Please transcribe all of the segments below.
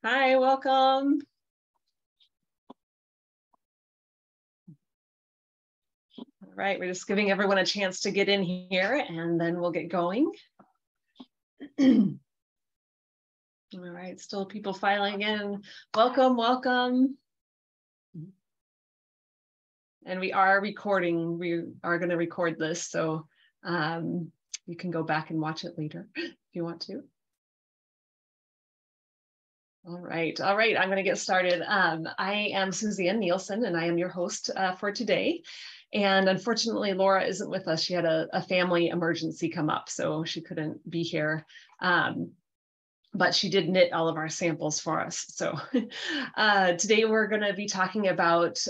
Hi, welcome. All right, we're just giving everyone a chance to get in here and then we'll get going. All right, still people filing in. Welcome, welcome. And we are recording. We are going to record this, so you can go back and watch it later if you want to. All right, I'm going to get started. I am Suzanne Nielsen, and I am your host for today. And unfortunately, Laura isn't with us. She had a family emergency come up, so she couldn't be here. But she did knit all of our samples for us. So today we're going to be talking about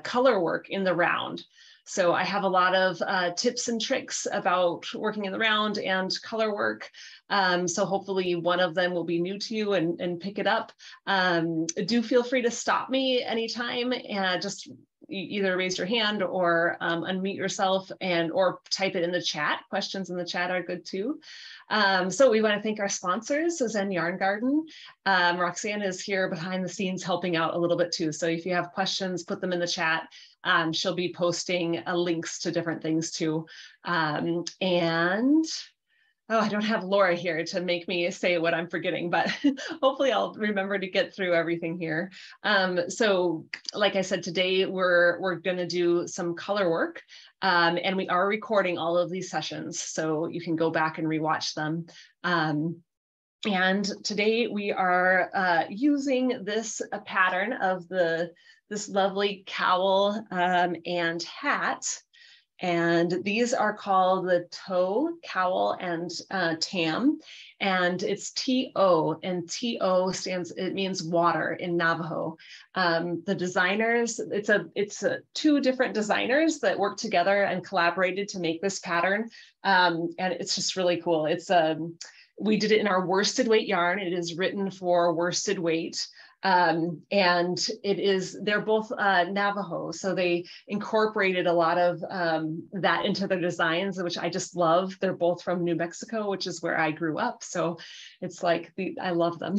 color work in the round. So I have a lot of tips and tricks about working in the round and color work. So hopefully one of them will be new to you and pick it up. Do feel free to stop me anytime and just either raise your hand or unmute yourself or type it in the chat. Questions in the chat are good too. So we want to thank our sponsors, Zen Yarn Garden. Roxanne is here behind the scenes helping out a little bit too. So if you have questions, put them in the chat. She'll be posting links to different things too. Oh, I don't have Laura here to make me say what I'm forgetting, but hopefully I'll remember to get through everything here. So like I said, today we're going to do some color work, and we are recording all of these sessions, so you can go back and rewatch them. And today we are using this pattern of this lovely cowl and hat. And these are called the toe, cowl, and TAM, and it's T-O, and T-O it means water in Navajo. The designers, it's two different designers that worked together and collaborated to make this pattern, and it's just really cool. We did it in our worsted weight yarn. It is written for worsted weight. And they're both Navajo, so they incorporated a lot of that into their designs, which I just love. They're both from New Mexico, which is where I grew up, so it's like I love them.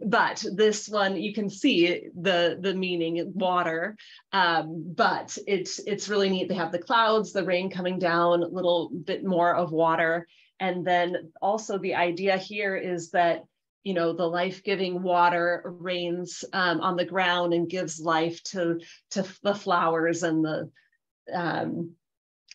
But this one, you can see the meaning, water, but it's really neat. They have the clouds, the rain coming down, a little bit more of water, and then also the idea here is that the life-giving water rains on the ground and gives life to the flowers and the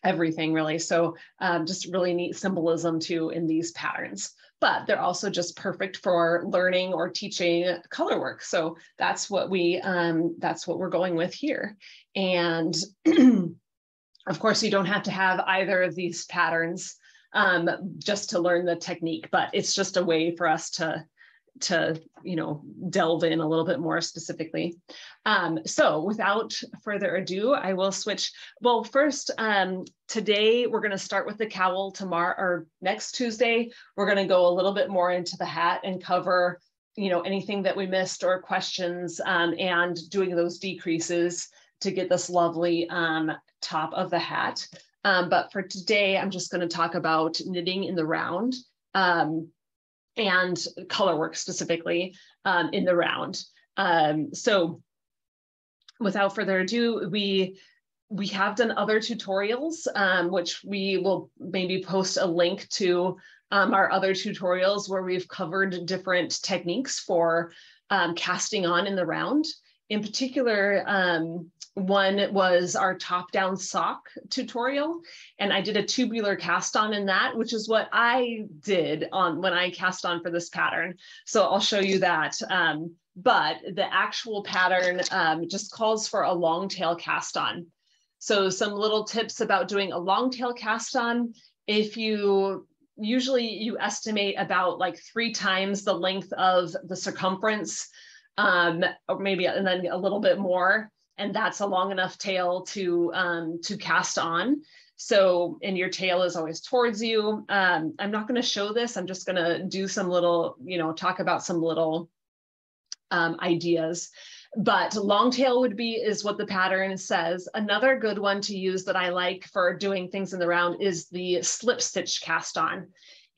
everything really. So just really neat symbolism too in these patterns, but they're also just perfect for learning or teaching color work. So that's what we're going with here. And of course, you don't have to have either of these patterns just to learn the technique, but it's just a way for us to delve in a little bit more specifically. So without further ado, I will switch. Well, first, today we're going to start with the cowl. Tomorrow or next Tuesday, we're going to go a little bit more into the hat and cover, anything that we missed or questions, and doing those decreases to get this lovely top of the hat. But for today, I'm just going to talk about knitting in the round. And color work specifically in the round. So without further ado, we have done other tutorials, which we will maybe post a link to our other tutorials where we've covered different techniques for casting on in the round. In particular, one was our top-down sock tutorial, and I did a tubular cast on in that, which is what I did when I cast on for this pattern. So I'll show you that. But the actual pattern just calls for a long tail cast on. So some little tips about doing a long tail cast on. Usually you estimate about like 3 times the length of the circumference, or maybe, and then a little bit more. And that's a long enough tail to cast on. So, and your tail is always towards you. I'm not going to show this. I'm just going to do some little, talk about some little ideas. But long tail is what the pattern says. Another good one to use that I like for doing things in the round is the slip stitch cast on.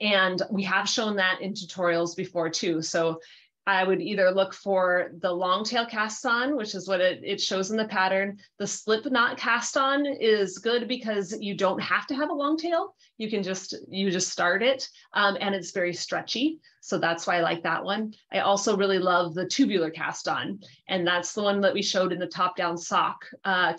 And we have shown that in tutorials before too. So I would either look for the long tail cast on, which is what it shows in the pattern. The slip knot cast on is good because you don't have to have a long tail. You just start it, and it's very stretchy. So that's why I like that one. I also really love the tubular cast on, and that's the one that we showed in the top down sock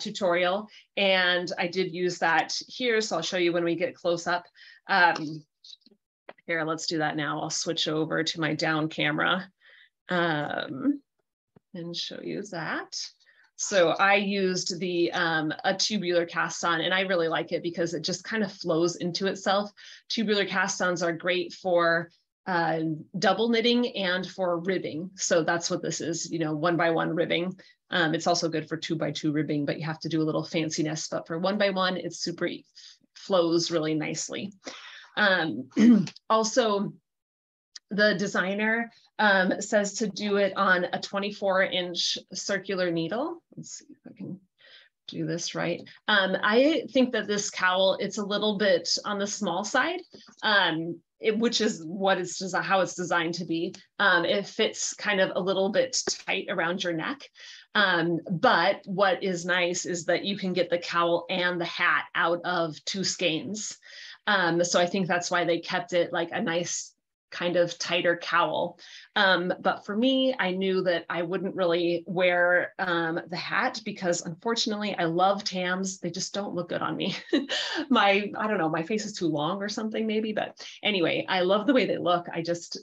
tutorial. And I did use that here. So I'll show you when we get close up. Here, let's do that now. I'll switch over to my down camera. And show you that. So I used the a tubular cast on, and I really like it because it just kind of flows into itself. Tubular cast ons are great for double knitting and for ribbing. So that's what this is, 1x1 ribbing. It's also good for 2x2 ribbing, but you have to do a little fanciness. But for 1x1, it's super flows really nicely. Also, the designer says to do it on a 24-inch circular needle. Let's see if I can do this right. I think that this cowl, it's a little bit on the small side, which is what it's how it's designed to be. It fits kind of a little bit tight around your neck. But what is nice is that you can get the cowl and the hat out of 2 skeins. So I think that's why they kept it like a nice kind of tighter cowl. But for me, I knew that I wouldn't really wear the hat because unfortunately I love TAMs. They just don't look good on me. I don't know, my face is too long or something maybe, but anyway, I love the way they look. I just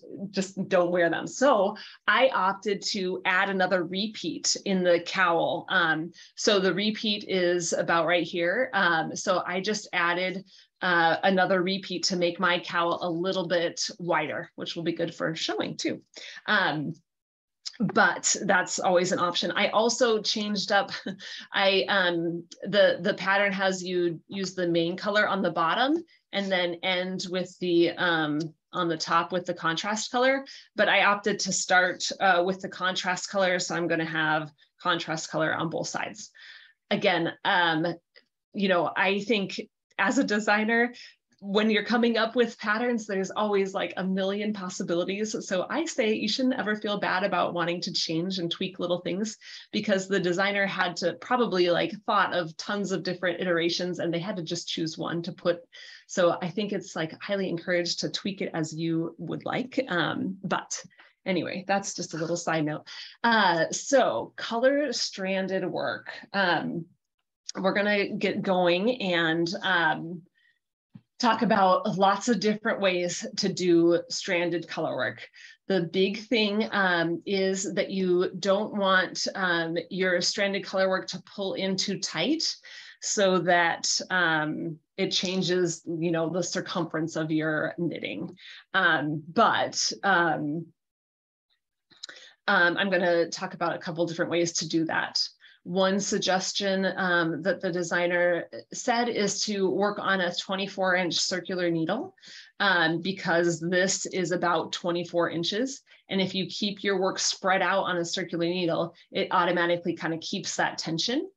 don't wear them. So I opted to add another repeat in the cowl. So the repeat is about right here. So I just added another repeat to make my cowl a little bit wider, which will be good for showing too. But that's always an option. I also changed up, the pattern has you use the main color on the bottom and then end with the, on the top with the contrast color, but I opted to start with the contrast color. So I'm gonna have contrast color on both sides. Again, I think as a designer, when you're coming up with patterns, there's always like a million possibilities. So I say you shouldn't ever feel bad about wanting to change and tweak little things because the designer had to probably like thought of tons of different iterations and they had to just choose one to put. So I think it's like highly encouraged to tweak it as you would like. But anyway, that's just a little side note. So color stranded work. We're gonna get going and talk about lots of different ways to do stranded color work. The big thing is that you don't want your stranded color work to pull in too tight so that it changes, the circumference of your knitting. I'm gonna talk about a couple different ways to do that. One suggestion that the designer said is to work on a 24-inch circular needle because this is about 24 inches. And if you keep your work spread out on a circular needle, it automatically kind of keeps that tension.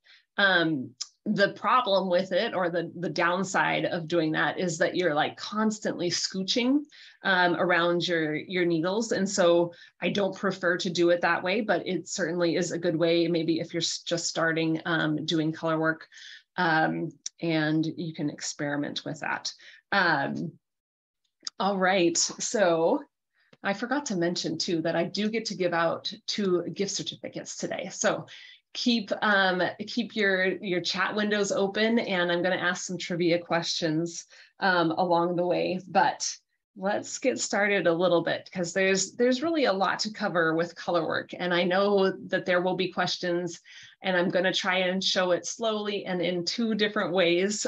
The problem with it, or the downside of doing that, is that you're like constantly scooching around your needles. And so I don't prefer to do it that way, but it certainly is a good way, maybe if you're just starting doing color work, and you can experiment with that. All right, so I forgot to mention too that I do get to give out 2 gift certificates today. So keep your chat windows open, and I'm going to ask some trivia questions along the way. But let's get started a little bit because there's really a lot to cover with color work, and I know that there will be questions, and I'm going to try and show it slowly and in 2 different ways,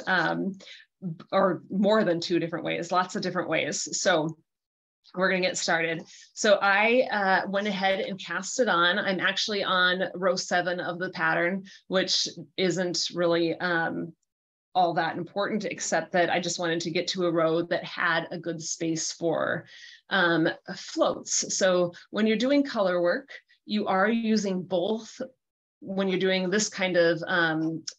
or more than 2 different ways, lots of different ways. So we're going to get started. So I went ahead and cast it on. I'm actually on row 7 of the pattern, which isn't really all that important, except that I just wanted to get to a row that had a good space for floats. So when you're doing color work, you are using both. When you're doing this kind of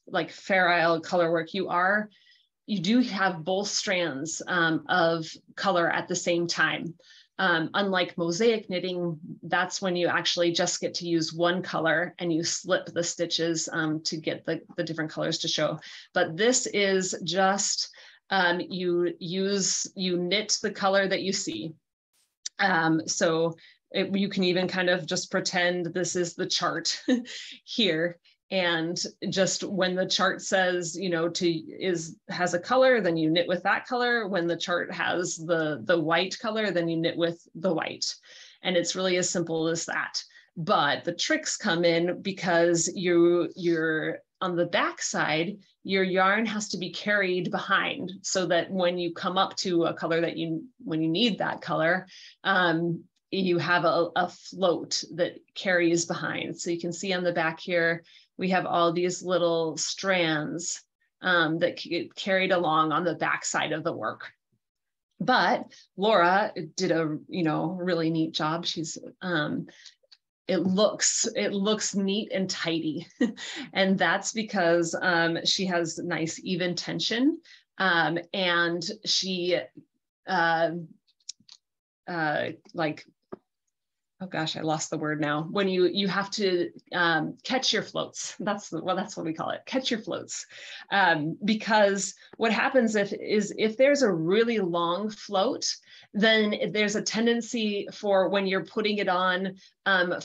like Fair Isle color work, you do have both strands of color at the same time. Unlike mosaic knitting, that's when you actually just get to use one color and you slip the stitches to get the different colors to show. But this is just, you knit the color that you see. You can even kind of just pretend this is the chart here. And just when the chart says, you know, has a color, then you knit with that color. When the chart has the white color, then you knit with the white. And it's really as simple as that. But the tricks come in because you're on the back side, your yarn has to be carried behind so that when you come up to a color that when you need that color, you have a float that carries behind. So you can see on the back here, we have all these little strands that get carried along on the back side of the work. But Laura did a really neat job. She's it looks neat and tidy, and that's because she has nice even tension, and she oh gosh, I lost the word now. When you have to catch your floats, that's what we call it, catch your floats. Because what happens if there's a really long float, then there's a tendency for when you're putting it on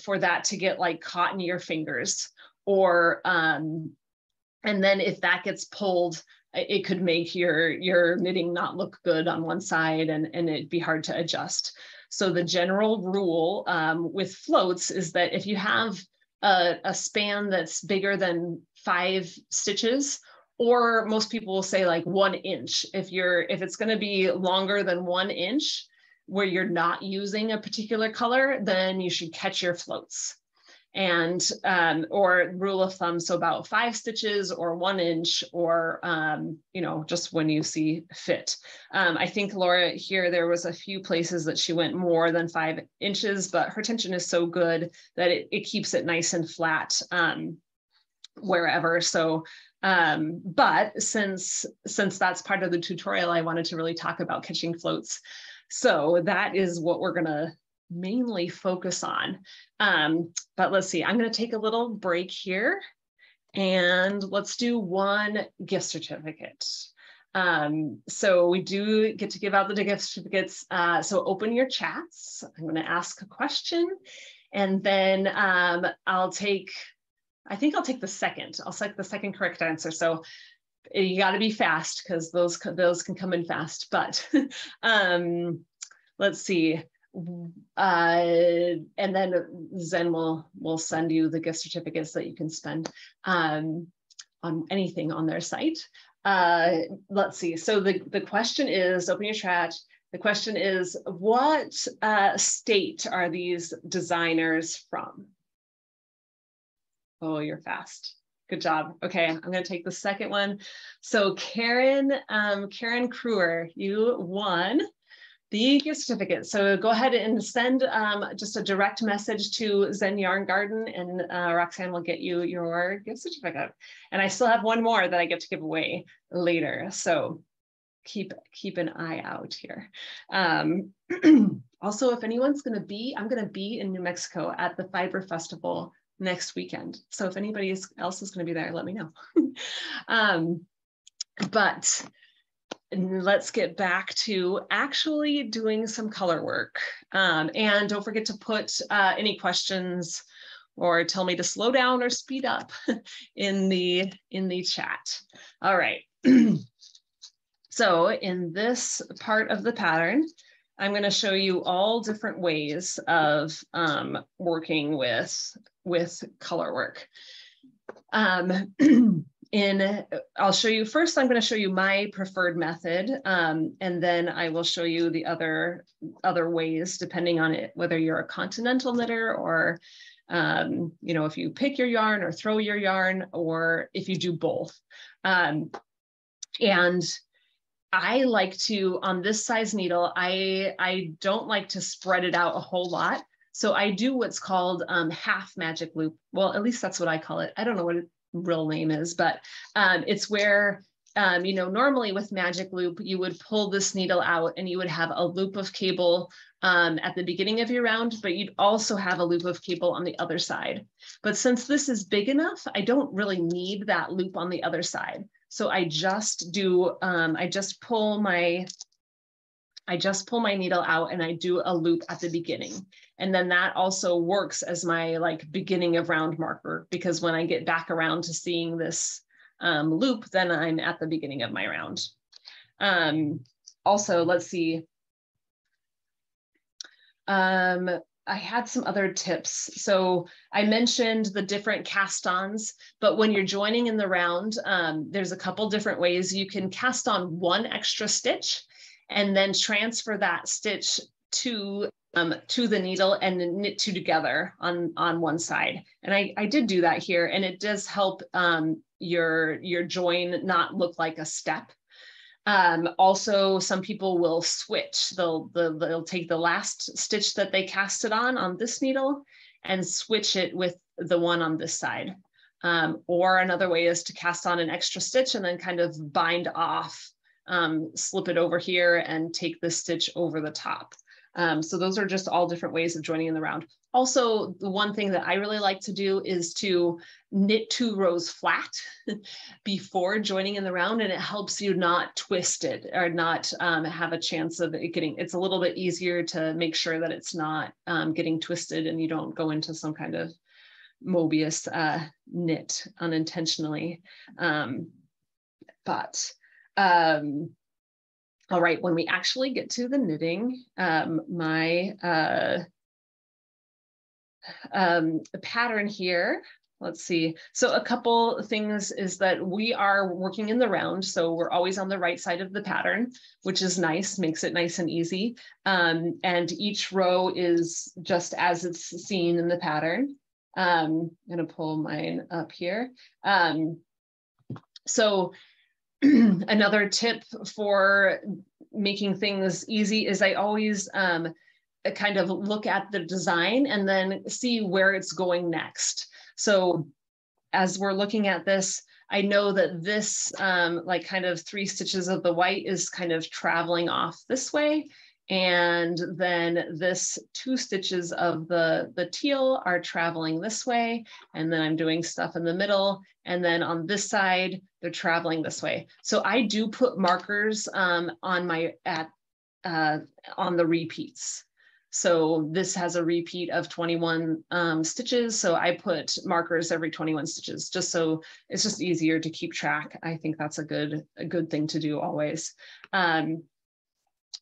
for that to get like caught in your fingers, or and then if that gets pulled, it could make your knitting not look good on one side, and it'd be hard to adjust. So the general rule with floats is that if you have a span that's bigger than 5 stitches, or most people will say like 1 inch, if it's going to be longer than 1 inch where you're not using a particular color, then you should catch your floats. And or rule of thumb, so about 5 stitches or 1 inch, or just when you see fit. I think Laura here, there was a few places that she went more than 5 inches, but her tension is so good that it keeps it nice and flat wherever. So but since that's part of the tutorial, I wanted to really talk about catching floats. So that is what we're gonna mainly focus on. But let's see, I'm going to take a little break here and let's do one gift certificate. So we do get to give out the gift certificates. So open your chats. I'm going to ask a question, and then I'll take the second. I'll select the second correct answer. So you got to be fast because those can come in fast. But let's see. And then Zen will send you the gift certificates that you can spend on anything on their site. Let's see. So the question is, open your chat. The question is, what state are these designers from? Oh, you're fast. Good job. Okay, I'm going to take the second one. So Karen Kruer, you won the gift certificate. So go ahead and send just a direct message to Zen Yarn Garden, and Roxanne will get you your gift certificate. And I still have one more that I get to give away later. So keep an eye out here. Also, if anyone's going to be, I'm going to be in New Mexico at the Fiber Festival next weekend. So if anybody else is going to be there, let me know. But let's get back to actually doing some color work. And don't forget to put any questions or tell me to slow down or speed up in the chat. All right. So in this part of the pattern, I'm going to show you all different ways of working with color work. I'll show you first, I'm going to show you my preferred method, and then I will show you the other ways, depending on it, whether you're a continental knitter, or if you pick your yarn or throw your yarn, or if you do both. And I like to, on this size needle, I don't like to spread it out a whole lot. So I do what's called half magic loop. Well, at least that's what I call it. I don't know what its real name is, but it's where you know, normally with Magic Loop, you would pull this needle out and you would have a loop of cable at the beginning of your round, but you'd also have a loop of cable on the other side. But since this is big enough, I don't really need that loop on the other side. So I just do, I just pull my needle out and I do a loop at the beginning. And then that also works as my like beginning of round marker, because when I get back around to seeing this loop, then I'm at the beginning of my round. Also, let's see. I had some other tips. So I mentioned the different cast-ons, but when you're joining in the round, there's a couple different ways. You can cast on one extra stitch and then transfer that stitch to the needle and knit two together on one side. And I did do that here, and it does help your join not look like a step. Also, some people will switch. They'll take the last stitch that they casted on this needle and switch it with the one on this side. Or another way is to cast on an extra stitch and then kind of bind off, slip it over here and take the stitch over the top. So those are just all different ways of joining in the round. Also, the one thing that I really like to do is to knit 2 rows flat before joining in the round, and it helps you not twist it or not have a chance of it getting, it's a little bit easier to make sure that it's not getting twisted and you don't go into some kind of Mobius knit unintentionally. All right, when we actually get to the knitting, my pattern here, let's see. So a couple things is that we are working in the round. So we're always on the right side of the pattern, which is nice, makes it nice and easy. And each row is just as it's seen in the pattern. I'm gonna pull mine up here. So another tip for making things easy is I always kind of look at the design and then see where it's going next. So as we're looking at this, I know that this like kind of 3 stitches of the white is kind of traveling off this way. And then this 2 stitches of the teal are traveling this way. And then I'm doing stuff in the middle. And then on this side, they're traveling this way. So I do put markers on the repeats. So this has a repeat of 21 stitches. So I put markers every 21 stitches, just so it's just easier to keep track. I think that's a good thing to do always.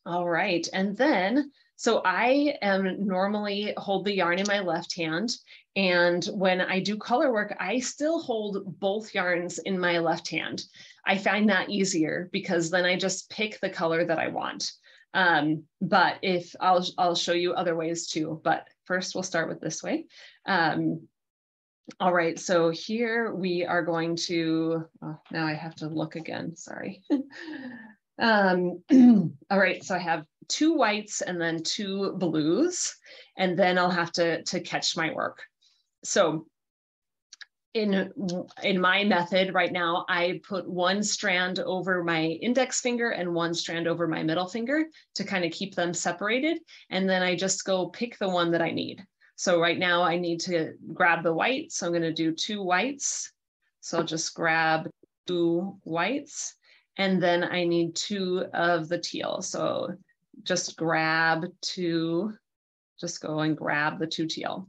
All right, and then, so I am normally hold the yarn in my left hand, and when I do color work, I still hold both yarns in my left hand. I find that easier because then I just pick the color that I want. But if I'll show you other ways too, but first we'll start with this way. All right, so here we are going to, oh, now I have to look again, sorry. All right, so I have 2 whites and then 2 blues, and then I'll have to catch my work. So in my method right now, I put 1 strand over my index finger and 1 strand over my middle finger to kind of keep them separated. And then I just go pick the one that I need. So right now I need to grab the white. So I'm going to do 2 whites. So I'll just grab 2 whites. And then I need 2 of the teal. So just grab 2, just go and grab the 2 teal.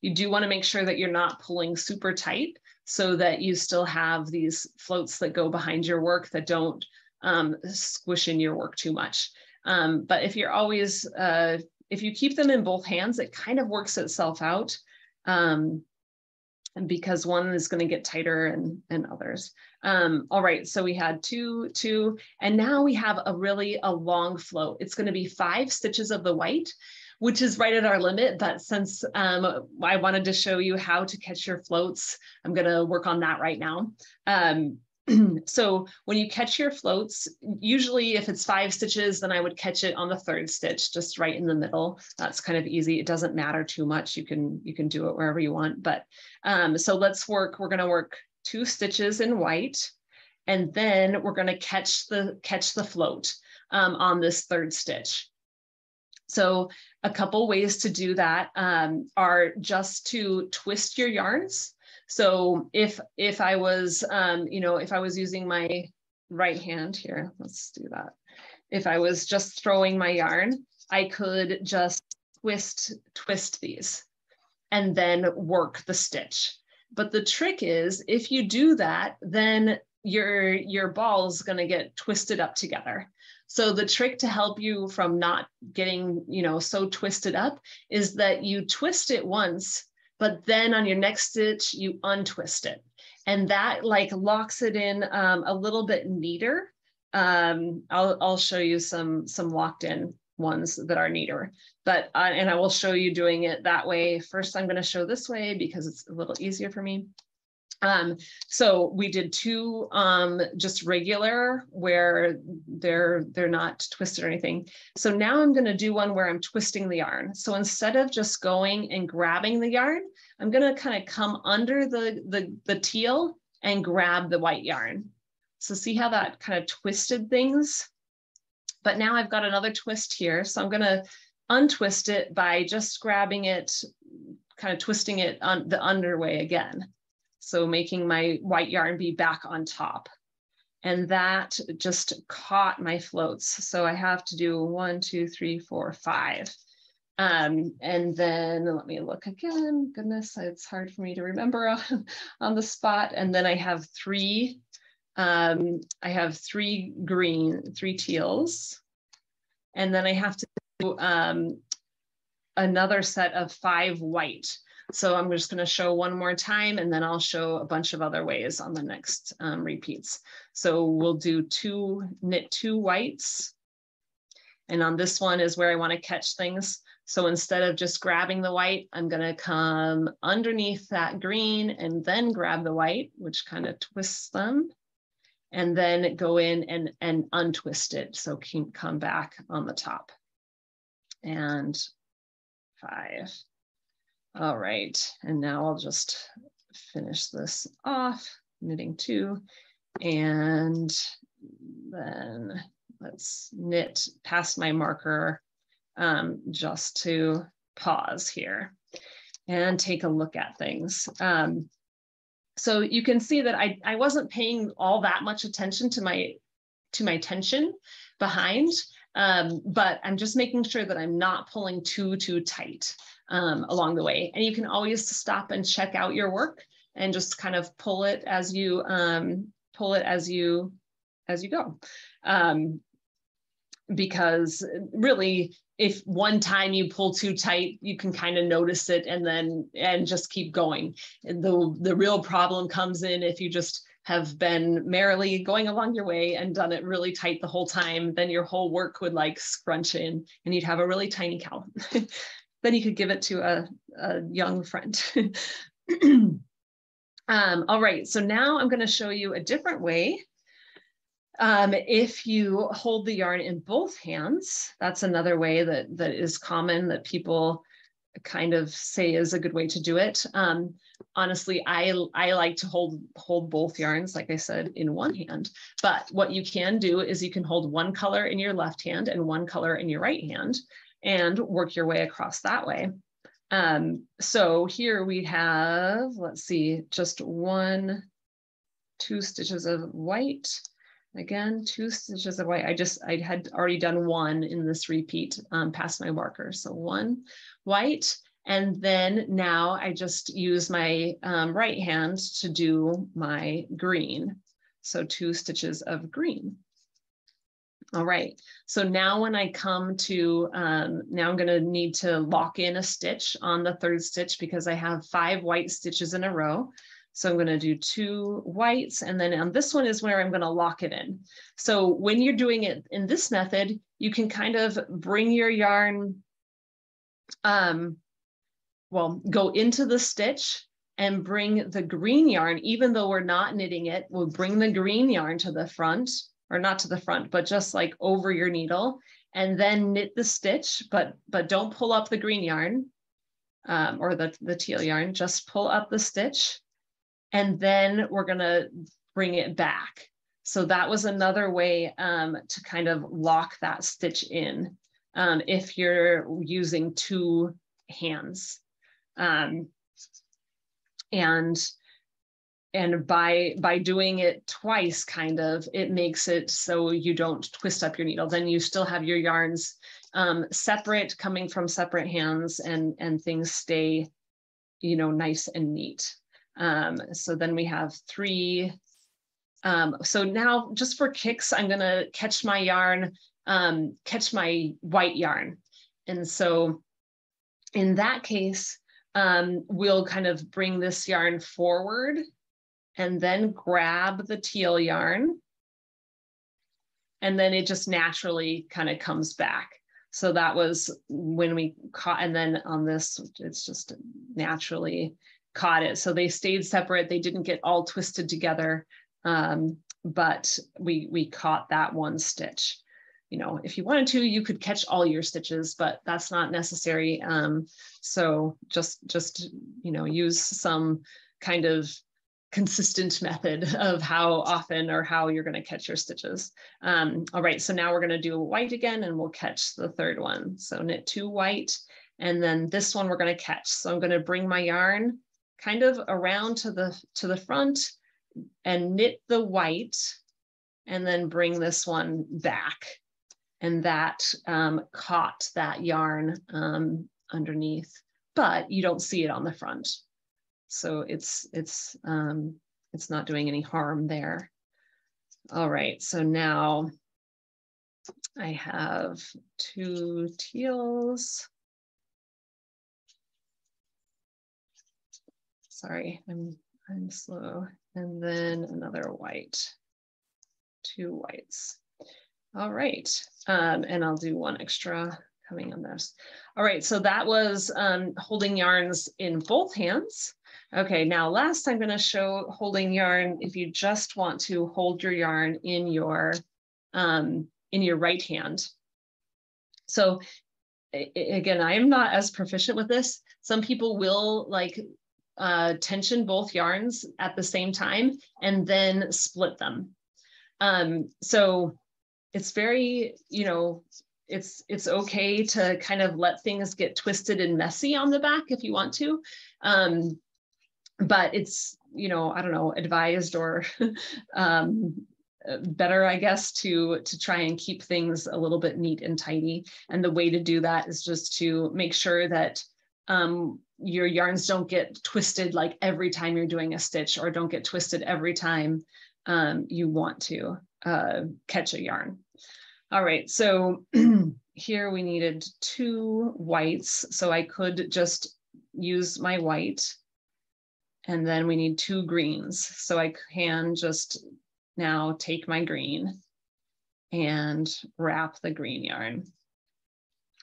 You do want to make sure that you're not pulling super tight so that you still have these floats that go behind your work that don't squish in your work too much. But if you're always, if you keep them in both hands, it kind of works itself out. Because one is going to get tighter and others. All right, so we had 2, 2, and now we have a long float. It's going to be 5 stitches of the white, which is right at our limit. But since I wanted to show you how to catch your floats, I'm going to work on that right now. So when you catch your floats, usually if it's 5 stitches, then I would catch it on the 3rd stitch, just right in the middle. That's kind of easy. It doesn't matter too much. You can do it wherever you want. But so let's work. We're going to work 2 stitches in white, And then we're going to catch the float on this third stitch. So a couple ways to do that are just to twist your yarns. So if I was, if I was using my right hand here, let's do that. If I was just throwing my yarn, I could just twist these and then work the stitch. But the trick is, if you do that, then your ball is going to get twisted up together. So the trick to help you from not getting, so twisted up is that you twist it once, but then on your next stitch, you untwist it. And that like locks it in a little bit neater. I'll show you some locked in ones that are neater, but and I will show you doing it that way. First, I'm going to show this way because it's a little easier for me. So we did two just regular where they're not twisted or anything. So now I'm going to do one where I'm twisting the yarn. So instead of just going and grabbing the yarn, I'm going to kind of come under the teal and grab the white yarn. So see how that kind of twisted things? But now I've got another twist here. So I'm going to untwist it by just grabbing it, kind of twisting it on the underway again. So making my white yarn be back on top. And that just caught my floats. So I have to do 1, 2, 3, 4, 5. And then let me look again. Goodness, it's hard for me to remember on the spot. And then I have 3. I have 3 teals. And then I have to do another set of 5 white. So I'm just going to show one more time, and then I'll show a bunch of other ways on the next repeats. So we'll do knit 2 whites. And on this one is where I want to catch things. So instead of just grabbing the white, I'm going to come underneath that green and then grab the white, which kind of twists them, and then go in and untwist it. So come back on the top. And 5. All right, and now I'll just finish this off, knitting 2, and then let's knit past my marker just to pause here and take a look at things. So you can see that I wasn't paying all that much attention to my tension behind, but I'm just making sure that I'm not pulling too tight along the way. And you can always stop and check out your work and just kind of pull it as you go. Because really, if one time you pull too tight, you can kind of notice it and just keep going. The real problem comes in if you just have been merrily going along your way and done it really tight the whole time, then your whole work would like scrunch in and you'd have a really tiny cowl. Then you could give it to a young friend. All right, so now I'm going to show you a different way. If you hold the yarn in both hands, that's another way that is common that people kind of say is a good way to do it. Honestly, I like to hold both yarns, like I said, in one hand. But what you can do is you can hold one color in your left hand and one color in your right hand and work your way across that way. So here we have, let's see, just 1, 2 stitches of white. Again, 2 stitches of white. I had already done 1 in this repeat past my marker. So 1 white. And then now I just use my right hand to do my green. So 2 stitches of green. All right, so now when I come to, now I'm gonna need to lock in a stitch on the 3rd stitch because I have 5 white stitches in a row. So I'm gonna do 2 whites, and then on this one is where I'm gonna lock it in. So when you're doing it in this method, you can kind of bring your yarn, well, go into the stitch and bring the green yarn, even though we're not knitting it, we'll bring the green yarn to the front, or not to the front, but just like over your needle, and then knit the stitch, but don't pull up the green yarn or the teal yarn, just pull up the stitch. And then we're gonna bring it back. So that was another way to kind of lock that stitch in if you're using two hands. And by doing it twice, kind of, it makes it so you don't twist up your needle. Then you still have your yarns separate, coming from separate hands, and things stay, you know, nice and neat. So then we have 3. So now, just for kicks, I'm gonna catch my yarn, catch my white yarn. And so in that case, we'll kind of bring this yarn forward and then grab the teal yarn. And then it just naturally kind of comes back. So that was when we caught, and then on this, it's just naturally caught it. So they stayed separate. They didn't get all twisted together, but we caught that one stitch. You know, if you wanted to, you could catch all your stitches, but that's not necessary. So just, you know, use some kind of consistent method of how often or how you're going to catch your stitches. All right, so now we're going to do white again, and we'll catch the third one. So knit 2 white, and then this one we're going to catch. So I'm going to bring my yarn kind of around to the front and knit the white, and then bring this one back. And that caught that yarn underneath, but you don't see it on the front. So it's not doing any harm there. All right, so now I have 2 teals. Sorry, I'm slow. And then another white, 2 whites. All right, and I'll do 1 extra coming on this. All right, so that was holding yarns in both hands. Okay, now last I'm going to show holding yarn if you just want to hold your yarn in your right hand. So again, I am not as proficient with this. Some people will like tension both yarns at the same time and then split them. So it's very, you know, it's okay to kind of let things get twisted and messy on the back if you want to. But it's, you know, I don't know, advised or better, I guess, to try and keep things a little bit neat and tidy. And the way to do that is just to make sure that your yarns don't get twisted like every time you're doing a stitch, or don't get twisted every time you want to catch a yarn. All right, so here we needed 2 whites, so I could just use my white, and then we need 2 greens. So I can just now take my green and wrap the green yarn.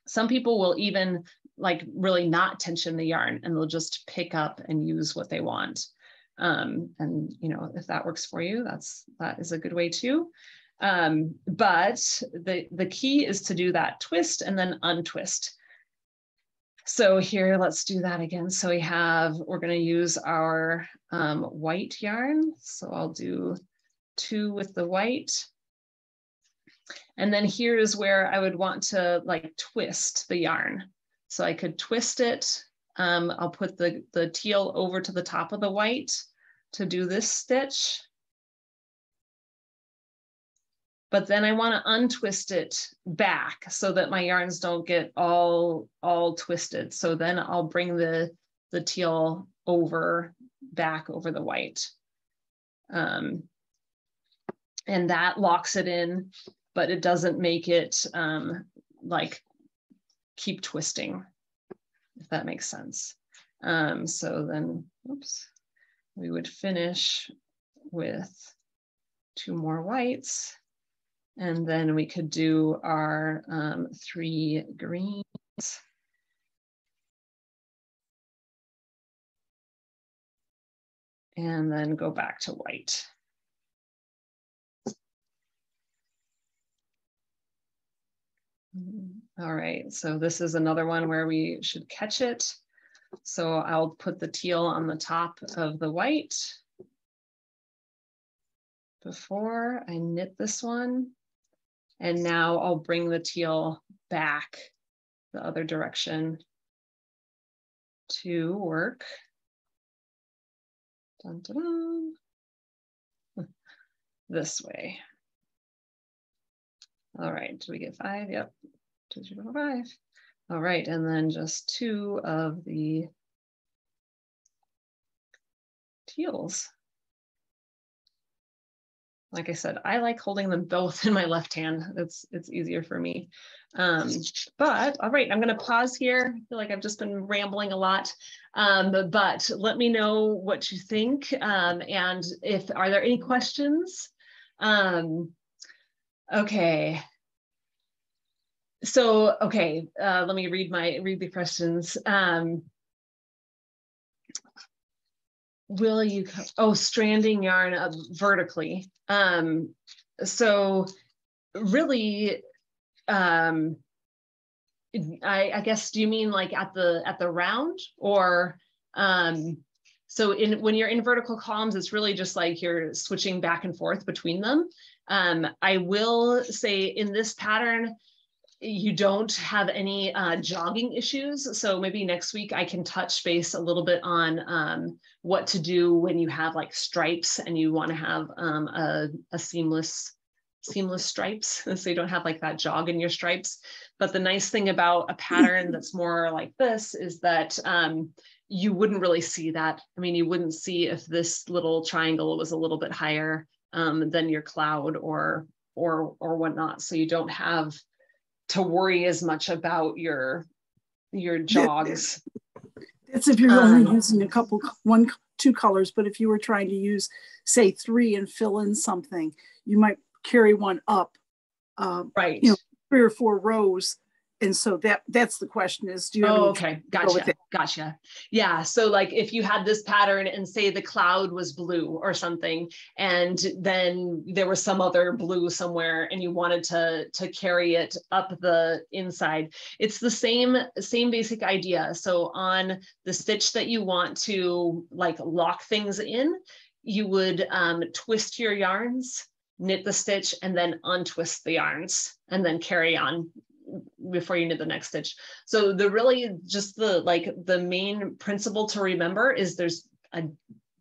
Some people will even like really not tension the yarn, and they'll just pick up and use what they want. And you know, if that works for you, that is a good way too. But the key is to do that twist and then untwist. So here, let's do that again. So we're going to use our white yarn. So I'll do 2 with the white. And then here is where I would want to like twist the yarn. So I could twist it. I'll put the teal over to the top of the white to do this stitch. But then I want to untwist it back so that my yarns don't get all twisted. So then I'll bring the teal back over the white. And that locks it in, but it doesn't make it like keep twisting, if that makes sense. So then, oops, we would finish with 2 more whites. And then we could do our 3 greens. And then go back to white. All right, so this is another one where we should catch it. So I'll put the teal on the top of the white. before I knit this one. And now I'll bring the teal back the other direction to work. Dun, dun, dun. This way. All right, do we get 5? Yep, 2, 3, 4, 5. All right, and then just 2 of the teals. Like I said, I like holding them both in my left hand. It's easier for me. But all right, I'm gonna pause here. I feel like I've just been rambling a lot, but let me know what you think. And if, are there any questions? Okay. So, okay, let me read the questions. Will you, stranding yarn vertically. So really, I guess, do you mean like at the round, or so when you're in vertical columns, it's really just like you're switching back and forth between them. I will say in this pattern, you don't have any jogging issues. So maybe next week I can touch base a little bit on what to do when you have like stripes and you want to have a seamless stripes, so you don't have like that jog in your stripes. But the nice thing about a pattern that's more like this is that you wouldn't really see that. I mean, you wouldn't see if this little triangle was a little bit higher than your cloud or whatnot. So you don't have to worry as much about your jogs. That's if you're only using a couple, 1, 2 colors, but if you were trying to use, say, 3 and fill in something, you might carry one up, right? 3 or 4 rows. And so that's the question is, do you have okay, gotcha. Yeah, so like if you had this pattern and say the cloud was blue or something, and then there was some other blue somewhere and you wanted to carry it up the inside, it's the same basic idea. So on the stitch that you want to like lock things in, you would twist your yarns, knit the stitch, and then untwist the yarns, and then carry on before you knit the next stitch. So the main principle to remember is there's a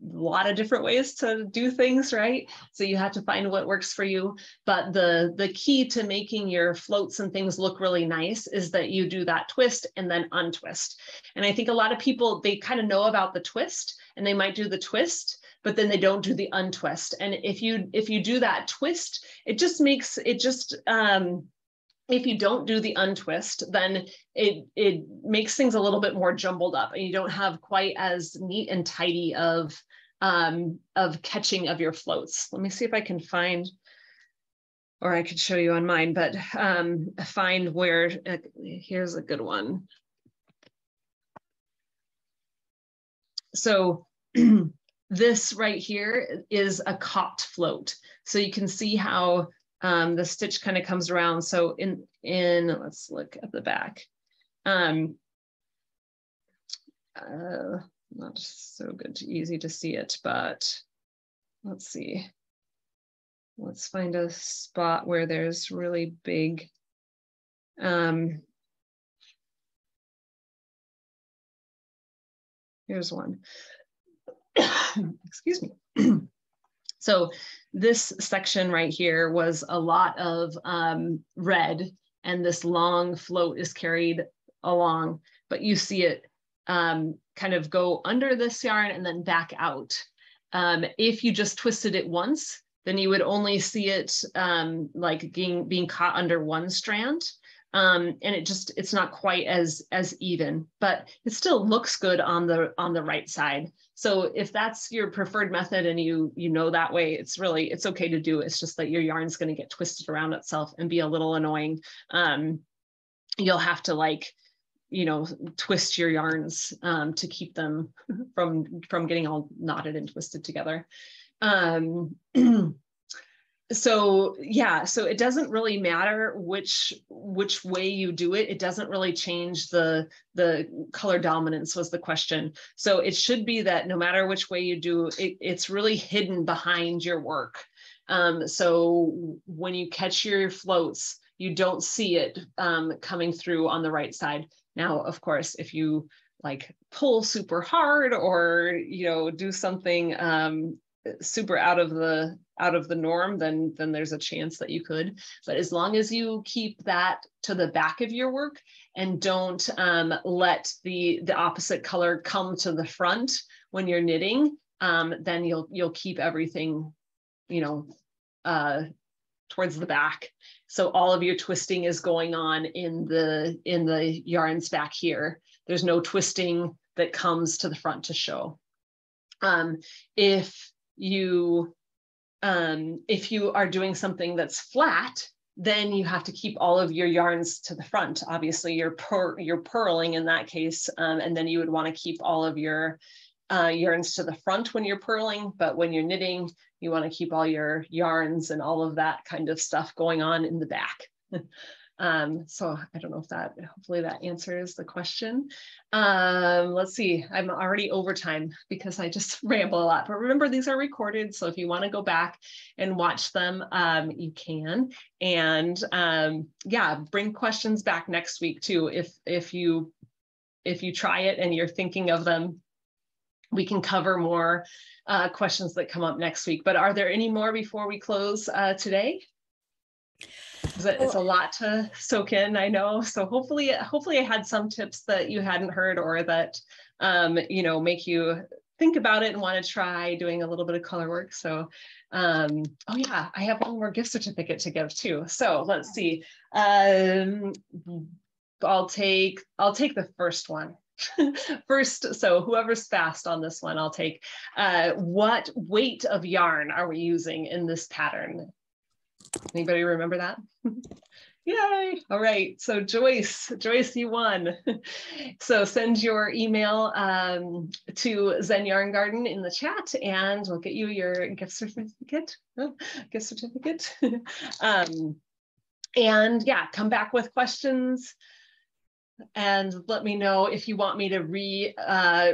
lot of different ways to do things, right? So you have to find what works for you. But the key to making your floats and things look really nice is that you do that twist and then untwist. And I think a lot of people, they kind of know about the twist and they might do the twist, but then they don't do the untwist. And if you do that twist, if you don't do the untwist, then it makes things a little bit more jumbled up, and you don't have quite as neat and tidy of catching of your floats. Let me see if I can find, or I could show you on mine, but find where, here's a good one. So this right here is a copped float. So you can see how the stitch kind of comes around. So in let's look at the back. Not so good, easy to see it, but let's see. Let's find a spot where there's really big. Here's one. Excuse me. So this section right here was a lot of red, and this long float is carried along, but you see it kind of go under this yarn and then back out. If you just twisted it once, then you would only see it like being caught under one strand. And it's not quite as even, but it still looks good on the right side. So if that's your preferred method and you know that way, it's okay to do. It's just that your yarn's going to get twisted around itself and be a little annoying. You'll have to twist your yarns to keep them from getting all knotted and twisted together. So yeah, so it doesn't really matter which way you do it. It doesn't really change the color dominance was the question. So it should be that no matter which way you do it, it's really hidden behind your work. So when you catch your floats, you don't see it coming through on the right side. Now, of course, if you like pull super hard or, you know, do something super out of the norm, then there's a chance that you could. But as long as you keep that to the back of your work and don't let the opposite color come to the front when you're knitting, then you'll keep everything, you know, towards the back. So all of your twisting is going on in the yarns back here. There's no twisting that comes to the front to show. If you are doing something that's flat, then you have to keep all of your yarns to the front. Obviously, you're purling in that case, and then you would want to keep all of your yarns to the front when you're purling, but when you're knitting, you want to keep all your yarns and all of that kind of stuff going on in the back. So I don't know if that, hopefully that answers the question. Let's see, I'm already over time because I just ramble a lot, but remember these are recorded. So if you want to go back and watch them, you can. And yeah, bring questions back next week too. If you try it and you're thinking of them, we can cover more questions that come up next week. But are there any more before we close today? It's a lot to soak in, I know. So hopefully I had some tips that you hadn't heard or that, you know, make you think about it and want to try doing a little bit of color work. So, oh yeah, I have one more gift certificate to give too. So let's see. I'll take the first one. First, so whoever's fast on this one, I'll take. What weight of yarn are we using in this pattern? Anybody remember that? Yay! All right. So Joyce, you won. So send your email to Zen Yarn Garden in the chat, and we'll get you your gift certificate. And yeah, come back with questions. And let me know if you want me to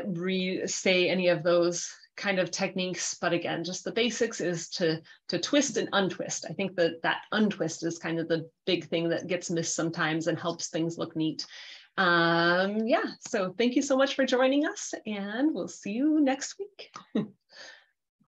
re-say any of those kind of techniques. But again, just the basics is to twist and untwist. I think that untwist is kind of the big thing that gets missed sometimes and helps things look neat. Yeah, so thank you so much for joining us, and we'll see you next week.